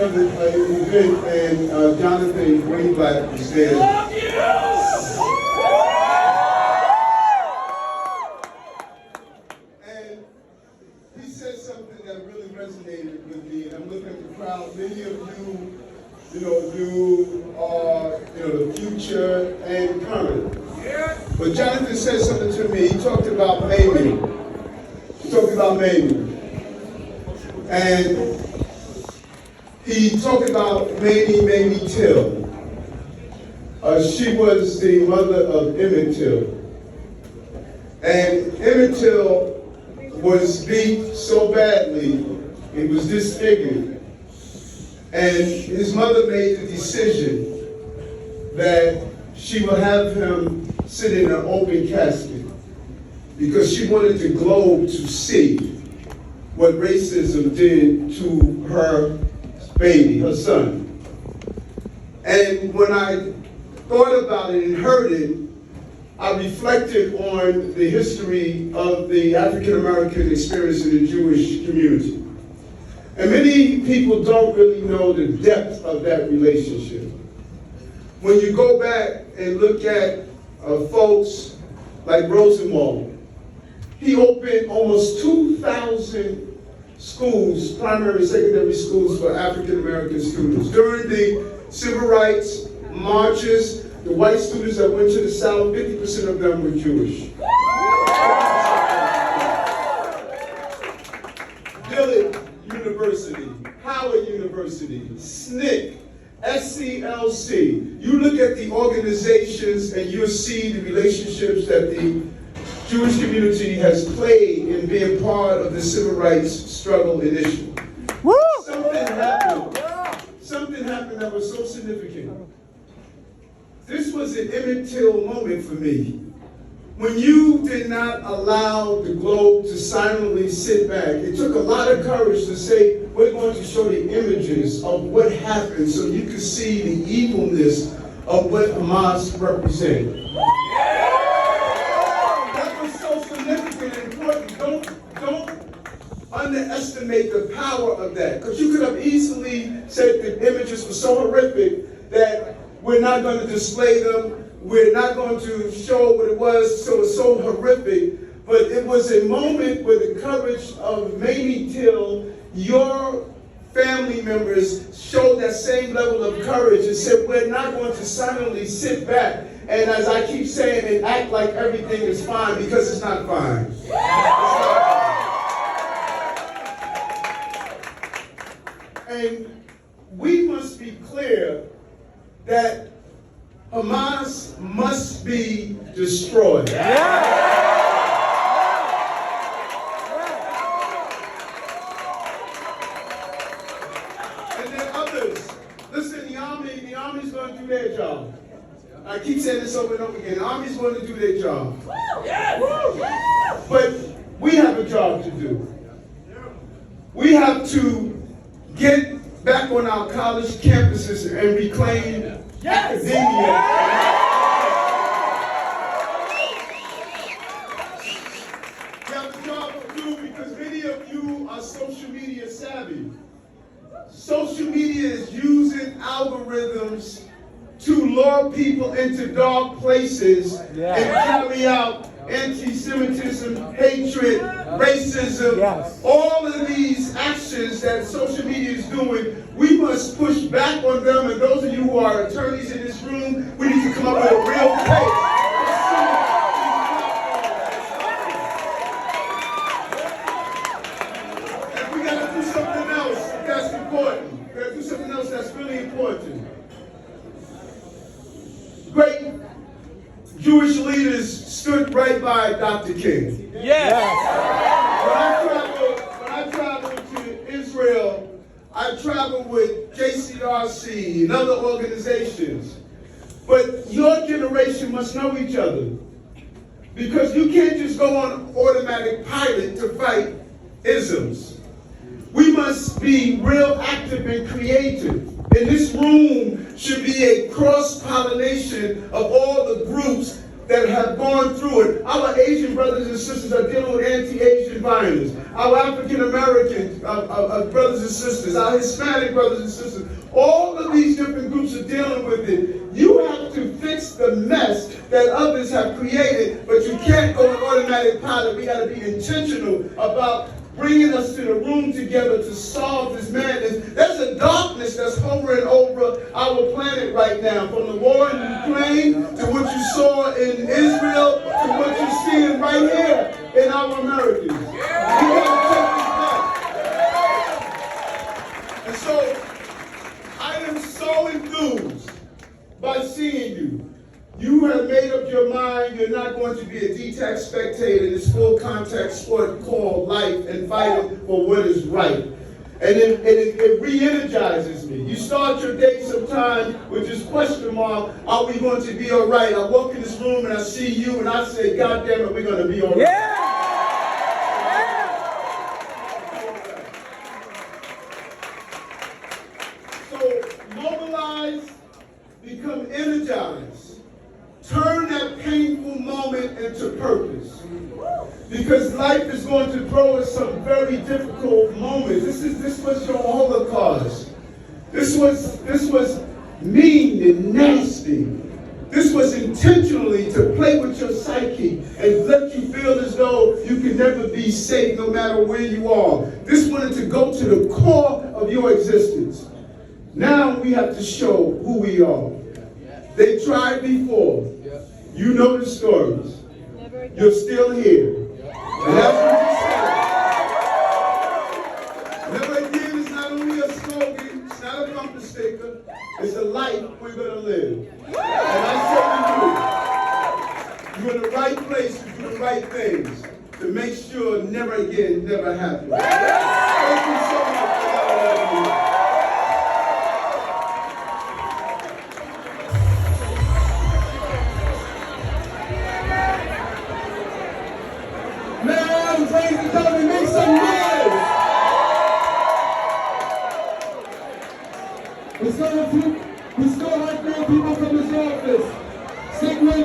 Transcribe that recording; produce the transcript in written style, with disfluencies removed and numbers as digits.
another event, and Jonathan Greenblatt was there. And he said something that really resonated with me, and I'm looking at the crowd. Many of you are, the future and current. But Jonathan said something to me. He talked about Mamie. And he talked about Mamie Till. She was the mother of Emmett Till. And Emmett Till was beat so badly, he was disfigured. And his mother made the decision that she would have him sit in an open casket because she wanted the globe to see what racism did to her baby, her son. And when I thought about it and heard it, I reflected on the history of the African American experience in the Jewish community. And many people don't really know the depth of that relationship. When you go back and look at folks like Rosenwald, he opened almost 2,000 schools, primary and secondary schools for African American students. During the civil rights marches, the white students that went to the South, 50% of them were Jewish. Dillard University, Howard University, SNCC, SCLC. You look at the organizations and you'll see the relationships that the Jewish community has played in being part of the civil rights struggle initiative. Something happened that was so significant. This was an Emmett Till moment for me. When you did not allow the globe to silently sit back, it took a lot of courage to say, we're going to show the images of what happened so you could see the evilness of what Hamas represented. That was so significant and important. Don't underestimate the power of that. Because you could have easily said the images were so horrific that we're not going to display them. We're not going to show what it was, so it's so horrific. But it was a moment where the courage of Mamie Till, your family members, showed that same level of courage and said, we're not going to silently sit back and, as I keep saying, and act like everything is fine, because it's not fine. It's not fine. And we must be clear that Hamas must be destroyed. And then others. Listen, the Army's going to do their job. I keep saying this over and over again. The Army's going to do their job. But we have a job to do. We have to get back on our college campuses and reclaim academia. We have a job to do because many of you are social media savvy. Social media is using algorithms to lure people into dark places and carry out anti-Semitism, hatred, racism, all of these actions that social media is doing. We must push back on them, and those of you who are attorneys in this room, we need to come up with a real case. And we got to do something else that's important. We got to do something else that's really important. Great Jewish leaders stood right by Dr. King. Yes. When I traveled to Israel, I traveled with JCRC and other organizations. But your generation must know each other, because you can't just go on automatic pilot to fight isms. We must be real active and creative. And this room should be a cross-pollination of all the groups that have gone through it. Our Asian brothers and sisters are dealing with anti-Asian violence. Our African American brothers and sisters, our Hispanic brothers and sisters, all of these different groups are dealing with it. You have to fix the mess that others have created, but you can't go in automatic pilot. We got to be intentional about bringing us to the room together to solve this madness. There's a darkness that's hovering over our planet right now, from the war in Ukraine to what you saw in Israel to what you're seeing right here in our Americans. We got to take this back. And so I am so enthused by seeing you. You have made up your mind you're not going to be a detached spectator in this full contact sport called life and fighting for what is right. And it re-energizes me. You start your day sometimes with this question mark, are we going to be all right? I walk in this room and I see you and I say, God damn it, we're going to be all right. Yeah! So mobilize, become energized. Turn that painful moment into purpose. Because life is going to throw us some very difficult moments. This was your Holocaust. This was mean and nasty. This was intentionally to play with your psyche and let you feel as though you can never be safe no matter where you are. This wanted to go to the core of your existence. Now we have to show who we are. They tried before. You know the stories. You're still here. And that's what you said. Never again is not only a slogan, it's not a bumper sticker, it's a life we're going to live. And I say to you, you're in the right place to do the right things to make sure never again never happens. Thank you so much for allowing me. Ladies and gentlemen, make some noise! We still have great people from this office.